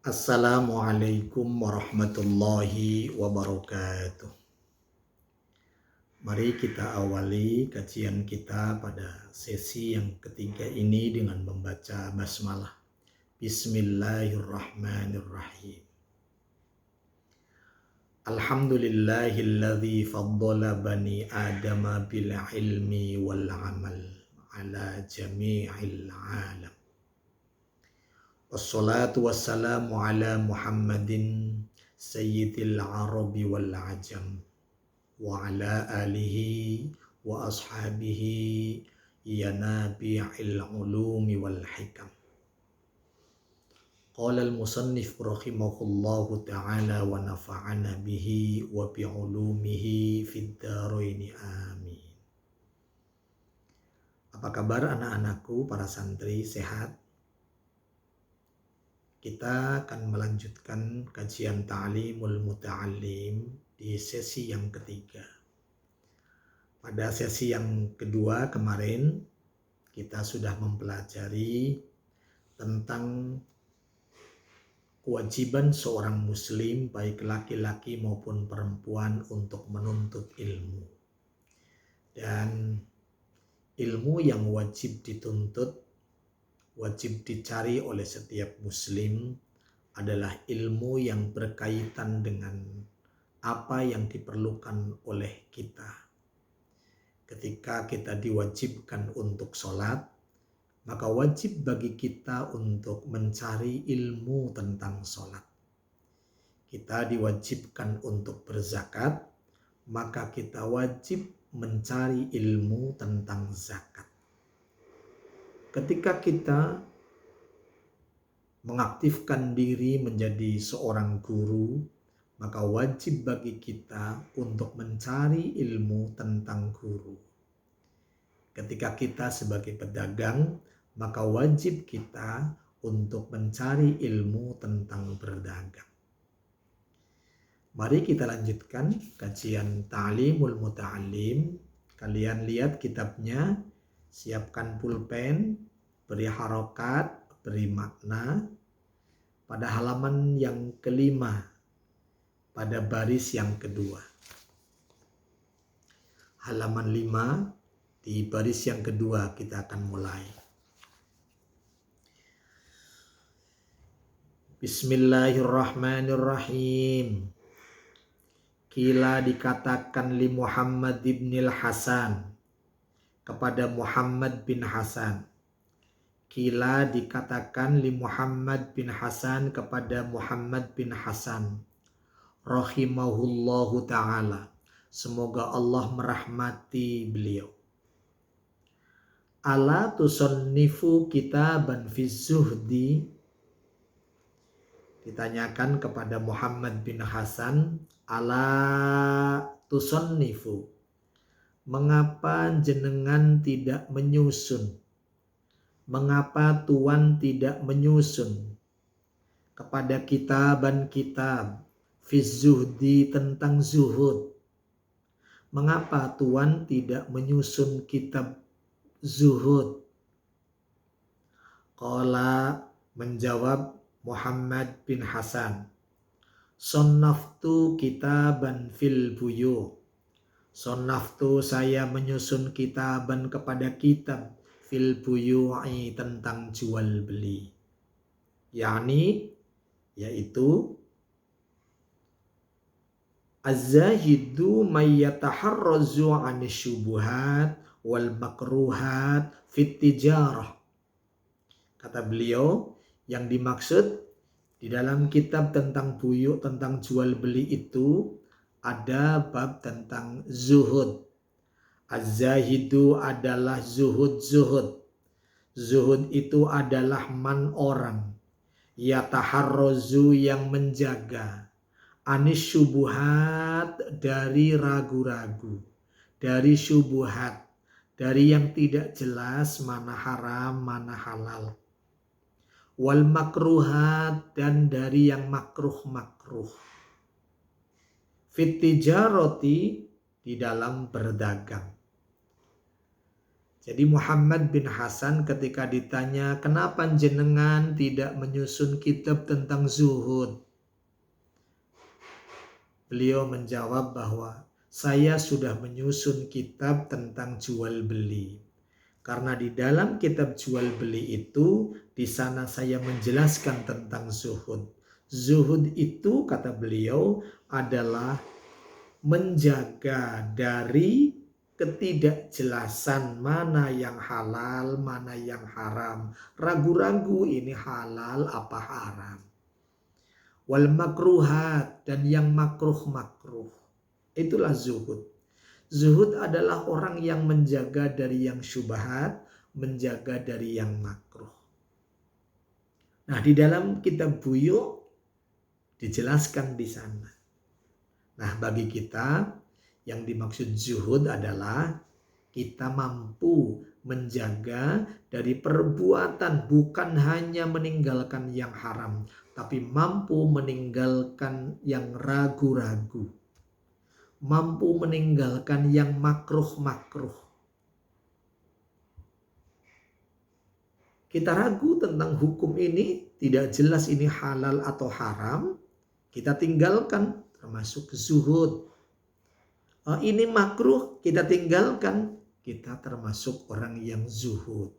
Assalamualaikum warahmatullahi wabarakatuh. Mari kita awali kajian kita pada sesi yang ketiga ini dengan membaca basmalah. Bismillahirrahmanirrahim. Alhamdulillahilladzi faddala bani adama bil ilmi wal amal ala jami'il alam. Wassalatu wassalamu ala Muhammadin sayyidil arabi wal ajam wa ala alihi wa ashabihi ya nabi'il ulumi wal hikam. Qala al-musannif rahimahullahu ta'ala wa nafa'ana bihi wa bi'ulumihi fid dharaini amin. Apa kabar anak-anakku, para santri, sehat? Kita akan melanjutkan kajian ta'limul muta'allim di sesi yang ketiga. Pada sesi yang kedua kemarin kita sudah mempelajari tentang kewajiban seorang muslim baik laki-laki maupun perempuan untuk menuntut ilmu. Dan ilmu yang wajib dituntut, wajib dicari oleh setiap muslim adalah ilmu yang berkaitan dengan apa yang diperlukan oleh kita. Ketika kita diwajibkan untuk sholat, maka wajib bagi kita untuk mencari ilmu tentang sholat. Kita diwajibkan untuk berzakat, maka kita wajib mencari ilmu tentang zakat. Ketika kita mengaktifkan diri menjadi seorang guru, maka wajib bagi kita untuk mencari ilmu tentang guru. Ketika kita sebagai pedagang, maka wajib kita untuk mencari ilmu tentang berdagang. Mari kita lanjutkan kajian Ta'limul Muta'allim. Kalian lihat kitabnya, siapkan pulpen, beri harokat, beri makna. Pada halaman yang kelima, pada baris yang kedua. Halaman 5, di baris yang kedua kita akan mulai. Bismillahirrahmanirrahim. Kila dikatakan li Muhammad ibnil Hasan, kepada Muhammad bin Hasan. Kila dikatakan li Muhammad bin Hasan kepada Muhammad bin Hasan. Rahimahullahu ta'ala. Semoga Allah merahmati beliau. Ala tusannifu kitaban fi zuhdi. Ditanyakan kepada Muhammad bin Hasan. Ala tusannifu. Mengapa jenengan tidak menyusun? Mengapa Tuan tidak menyusun kepada kitab fi zuhdi tentang zuhud? Mengapa Tuan tidak menyusun kitab zuhud? Qala, menjawab Muhammad bin Hasan, sonnaftu kitaban fil buyu. Sonnaftu, saya menyusun kitaban kepada kitab fil buyu'i tentang jual beli. Yaitu az-zahidu may yataharrazu 'ani syubuhat wal makruhat fit tijarah. Kata beliau, yang dimaksud di dalam kitab tentang buyu, tentang jual beli itu ada bab tentang zuhud. Az-zahidu adalah zuhud. Zuhud itu adalah man orang. Yataharrozu, yang menjaga. Anis syubuhat, dari ragu-ragu. Dari syubuhat. Dari yang tidak jelas mana haram, mana halal. Wal makruhat, dan dari yang makruh-makruh. Fit tijaroti, di dalam berdagang. Jadi Muhammad bin Hasan ketika ditanya, kenapa jenengan tidak menyusun kitab tentang zuhud? Beliau menjawab bahwa saya sudah menyusun kitab tentang jual beli. Karena di dalam kitab jual beli itu, di sana saya menjelaskan tentang zuhud. Zuhud itu, kata beliau, adalah menjaga dari ketidakjelasan mana yang halal, mana yang haram. Ragu-ragu ini halal apa haram. Wal makruhat, dan yang makruh-makruh. Itulah zuhud. Zuhud adalah orang yang menjaga dari yang syubhat, menjaga dari yang makruh. Nah, di dalam kitab Buyu dijelaskan di sana. Nah, bagi kita yang dimaksud zuhud adalah kita mampu menjaga dari perbuatan, bukan hanya meninggalkan yang haram, tapi mampu meninggalkan yang ragu-ragu. Mampu meninggalkan yang makruh-makruh. Kita ragu tentang hukum ini, tidak jelas ini halal atau haram, kita tinggalkan, termasuk zuhud. Ini makruh, kita tinggalkan, kita termasuk orang yang zuhud.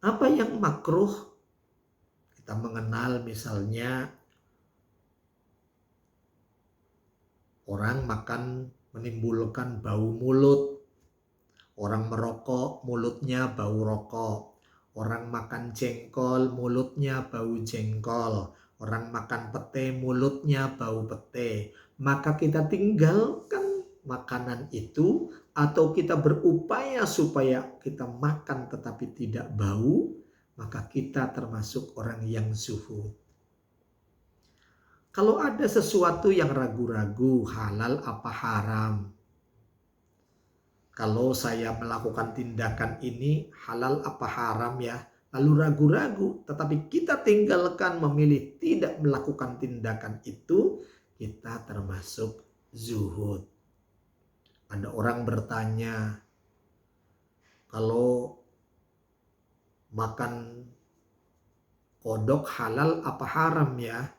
Apa yang makruh? Kita mengenal misalnya orang makan menimbulkan bau mulut. Orang merokok mulutnya bau rokok. Orang makan jengkol mulutnya bau jengkol. Orang makan pete mulutnya bau pete. Maka kita tinggalkan makanan itu atau kita berupaya supaya kita makan tetapi tidak bau, maka kita termasuk orang yang zuhud. Kalau ada sesuatu yang ragu-ragu halal apa haram, kalau saya melakukan tindakan ini halal apa haram ya, lalu ragu-ragu, tetapi kita tinggalkan, memilih tidak melakukan tindakan itu, kita termasuk zuhud. Ada orang bertanya, kalau makan kodok halal apa haram ya?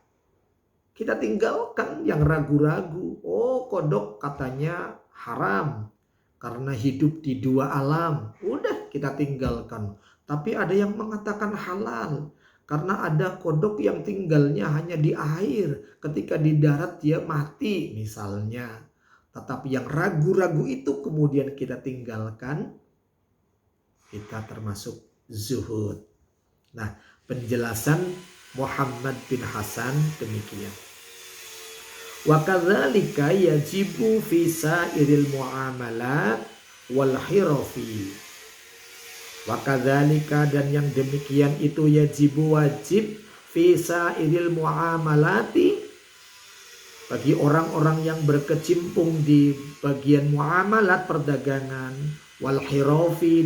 Kita tinggalkan yang ragu-ragu. Oh, kodok katanya haram karena hidup di dua alam. Udah, kita tinggalkan. Tapi ada yang mengatakan halal karena ada kodok yang tinggalnya hanya di air. Ketika di darat dia mati misalnya. Tetapi yang ragu-ragu itu kemudian kita tinggalkan. Kita termasuk zuhud. Nah, penjelasan Muhammad bin Hasan demikian. Wa kadzalika yajibu fi sa'iril muamalat wal hirafi. Wa kadzalika, dan yang demikian itu yajibu wajib fi sa'iril muamalati, bagi orang-orang yang berkecimpung di bagian muamalat perdagangan, wal hirafi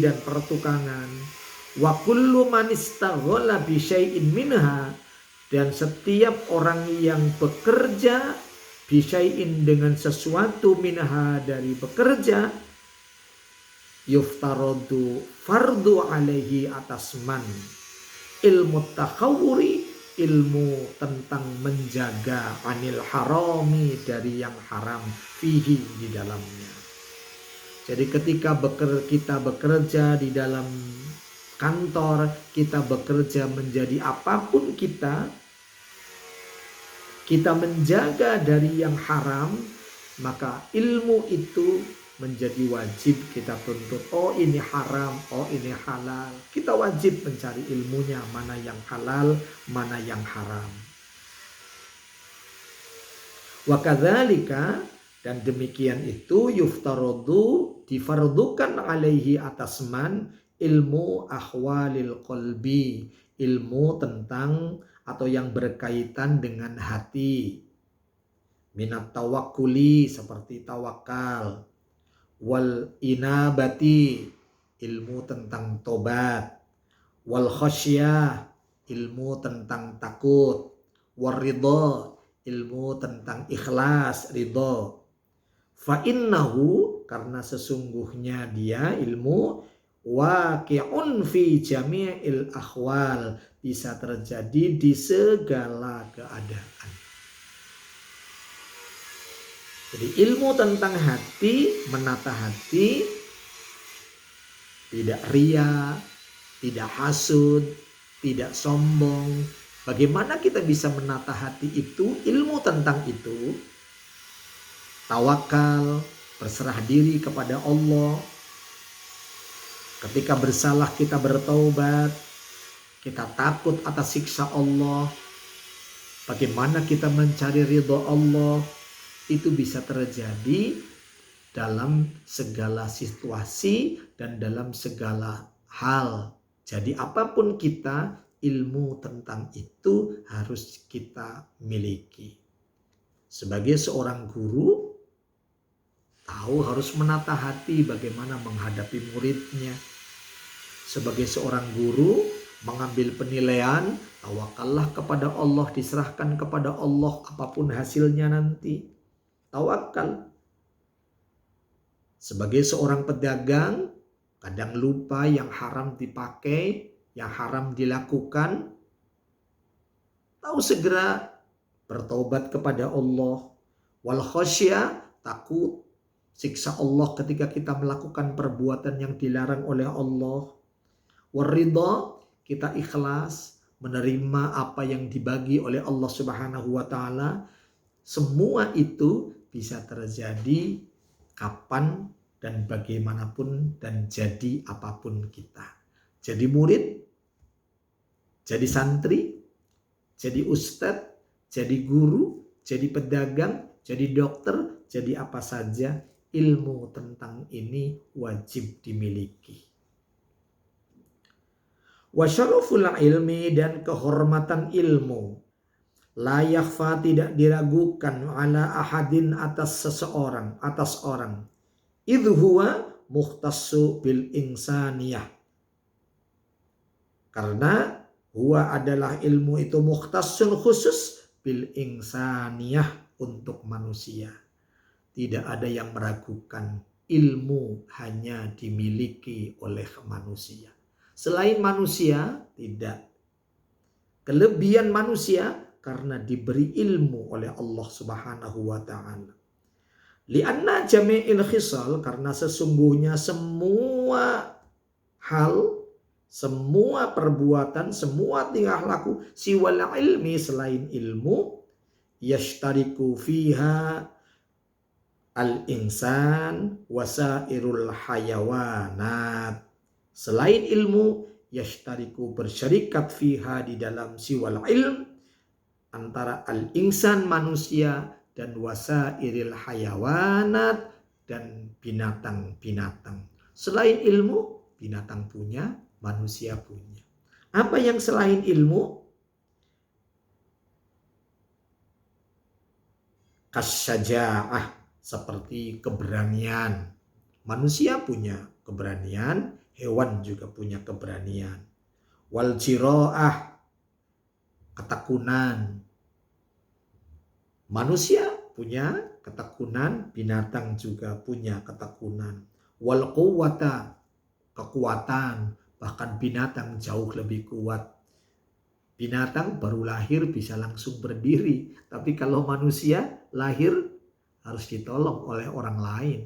dan pertukangan. Wa kullu man istaghala bi syai'in minha, dan setiap orang yang bekerja bi syai'in dengan sesuatu minha dari bekerja, yuftaradu fardu alaihi atas man, ilmu takhawuri, ilmu tentang menjaga anil harami, dari yang haram, fihi, di dalamnya. Jadi ketika kita bekerja di dalam kantor, kita bekerja menjadi apapun kita menjaga dari yang haram, maka ilmu itu menjadi wajib kita tuntut. Oh, ini haram, oh ini halal. Kita wajib mencari ilmunya, mana yang halal, mana yang haram. Wa kadzalika, dan demikian itu, yuftaradu, difardukan alaihi atas man, ilmu ahwalil qalbi, ilmu tentang atau yang berkaitan dengan hati. Minat tawakkuli, seperti tawakal. Wal inabati, ilmu tentang tobat. Wal khasyah, ilmu tentang takut. Wal ridha, ilmu tentang ikhlas, ridha. Fa innahu, karena sesungguhnya dia ilmu waqi'un fi jami'il ahwal, bisa terjadi di segala keadaan. Jadi ilmu tentang hati, menata hati, tidak ria, tidak hasud, tidak sombong. Bagaimana kita bisa menata hati itu? Ilmu tentang itu, tawakal, berserah diri kepada Allah. Ketika bersalah kita bertaubat, kita takut atas siksa Allah. Bagaimana kita mencari ridho Allah, itu bisa terjadi dalam segala situasi dan dalam segala hal. Jadi apapun kita, ilmu tentang itu harus kita miliki. Sebagai seorang guru, tahu harus menata hati bagaimana menghadapi muridnya. Sebagai seorang guru, mengambil penilaian, tawakallah kepada Allah, diserahkan kepada Allah apapun hasilnya nanti. Tawakal. Sebagai seorang pedagang, kadang lupa yang haram dipakai, yang haram dilakukan. Tahu segera bertobat kepada Allah. Wal khasyah, takut siksa Allah ketika kita melakukan perbuatan yang dilarang oleh Allah. Waridha, kita ikhlas menerima apa yang dibagi oleh Allah Subhanahu wa taala. Semua itu bisa terjadi kapan dan bagaimanapun dan jadi apapun kita. Jadi murid, jadi santri, jadi ustadz, jadi guru, jadi pedagang, jadi dokter, jadi apa saja, ilmu tentang ini wajib dimiliki. Wa syaraful ilmi, dan kehormatan ilmu, la yakhfa, tidak diragukan, ala ahadin, atas seseorang, atas orang. Idh huwa mukhtassu bil insaniyah, karena huwa adalah ilmu itu mukhtassun, khusus, bil insaniyah, untuk manusia. Tidak ada yang meragukan, ilmu hanya dimiliki oleh manusia. Selain manusia tidak. Kelebihan manusia karena diberi ilmu oleh Allah Subhanahu wa taala. Lianna jami'il khisal, karena sesungguhnya semua hal, semua perbuatan, semua tingkah laku, siwal ilmi, selain ilmu, yashtariku fiha al-insan wasairul hayawanat. Selain ilmu, yashtariku, bersyarikat, fiha, di dalam siwal ilm, antara al-insan, manusia, dan wasairil hayawanat, dan binatang-binatang. Selain ilmu, binatang punya, manusia punya. Apa yang selain ilmu? Kasyaja'ah, seperti keberanian. Manusia punya keberanian, hewan juga punya keberanian. Wal jiro'ah, ketekunan. Manusia punya ketekunan, binatang juga punya ketekunan. Wal quwwata, kekuatan, bahkan binatang jauh lebih kuat. Binatang baru lahir bisa langsung berdiri, tapi kalau manusia lahir harus ditolong oleh orang lain,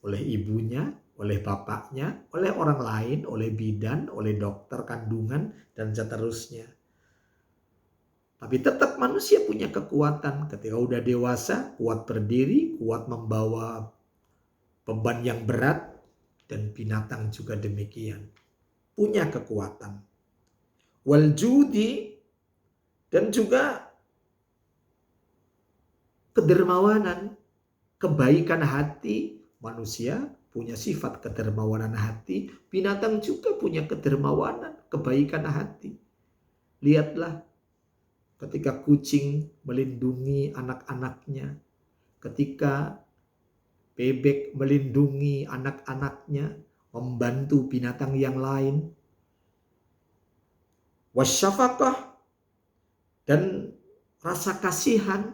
oleh ibunya, oleh bapaknya, oleh orang lain, oleh bidan, oleh dokter kandungan, dan seterusnya. Tapi tetap manusia punya kekuatan. Ketika udah dewasa, kuat berdiri, kuat membawa beban yang berat, dan binatang juga demikian. Punya kekuatan. Wal judi, dan juga kedermawanan, kebaikan hati. Manusia punya sifat kedermawanan hati, binatang juga punya kedermawanan, kebaikan hati. Lihatlah ketika kucing melindungi anak-anaknya, ketika bebek melindungi anak-anaknya, membantu binatang yang lain. Wasyafaqah, dan rasa kasihan.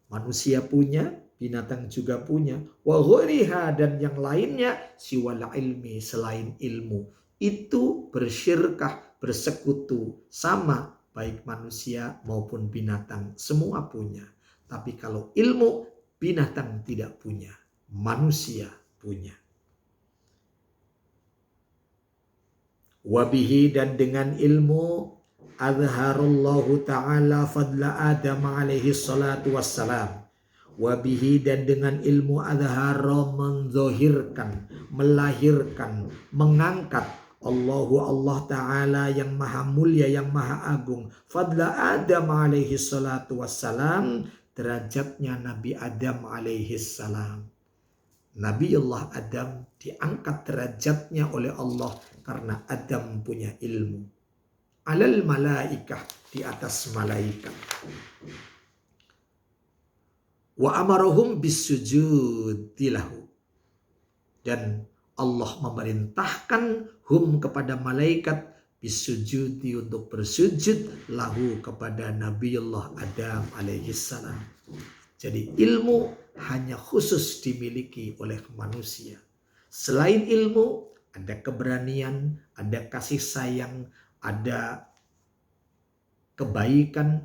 Manusia punya, binatang juga punya. Wa ghairiha, dan yang lainnya, siwal ilmi, selain ilmu. Itu bersyirkah, bersekutu, sama baik manusia maupun binatang, semua punya. Tapi kalau ilmu, binatang tidak punya, manusia punya. Wabihi, dan dengan ilmu, azharallahu ta'ala fadla Adam alaihi salatu wassalam. Wabihi, dan dengan ilmu, azhara, menzohirkan, melahirkan, mengangkat Allah Ta'ala yang maha mulia, yang maha agung, fadla Adam alaihi salatu wassalam, derajatnya Nabi Adam alaihi salam. Nabi Allah Adam diangkat derajatnya oleh Allah karena Adam punya ilmu. Alal malaikah, di atas malaikat. Wa amarahum bisujudi lahu, dan Allah memerintahkan hum, kepada malaikat, bisujudi, untuk bersujud, lahu, kepada Nabi Allah Adam alaihi salam. Jadi ilmu hanya khusus dimiliki oleh manusia. Selain ilmu, ada keberanian, ada kasih sayang, ada kebaikan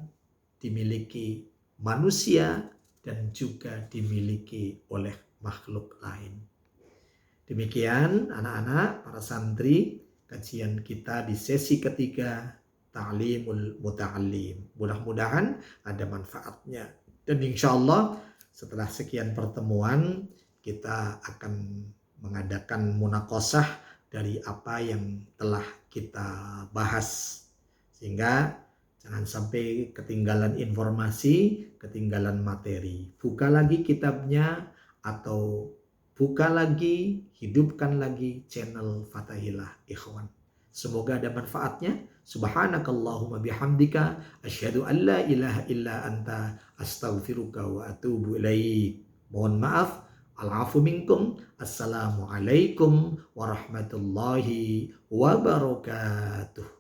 dimiliki manusia dan juga dimiliki oleh makhluk lain. Demikian anak-anak, para santri, kajian kita di sesi ketiga, Ta'limul Muta'allim. Mudah-mudahan ada manfaatnya. Dan insya Allah setelah sekian pertemuan kita akan mengadakan munaqashah dari apa yang telah kita bahas. Sehingga jangan sampai ketinggalan informasi, ketinggalan materi. Buka lagi kitabnya atau buka lagi, hidupkan lagi channel Fathahilah Ikhwan. Semoga ada manfaatnya. Subhanakallahumma bihamdika asyhadu an la ilaha illa anta astaghfiruka wa atubu ilaik. Mohon maaf, al-afu minkum. Assalamualaikum warahmatullahi wabarakatuh.